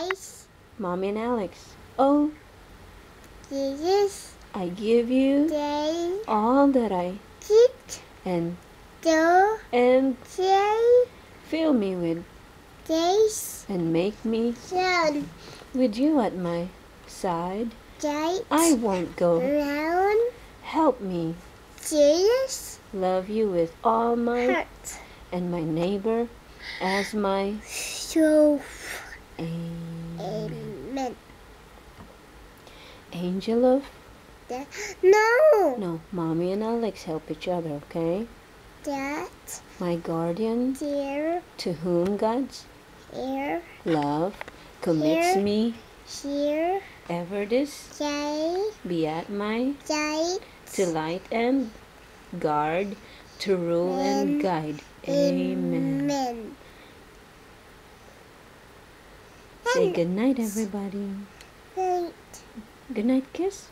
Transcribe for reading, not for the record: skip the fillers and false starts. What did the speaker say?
days. Mommy and Alex. Oh, Jesus, I give you day, all that I keep, and do, say, fill me with days, and make me sun, with you at my side. day, I won't go. round, Help me Jesus, love you with all my heart, and my neighbor as my so, Amen. amen. Angel of No, Mommy and Alex help each other, okay? that, My guardian dear, to whom God's here, love commits Here. me here, ever this day, be at my day, to light and guard, to rule and guide. Amen. amen. Say good night, everybody. Night. Good night, kiss.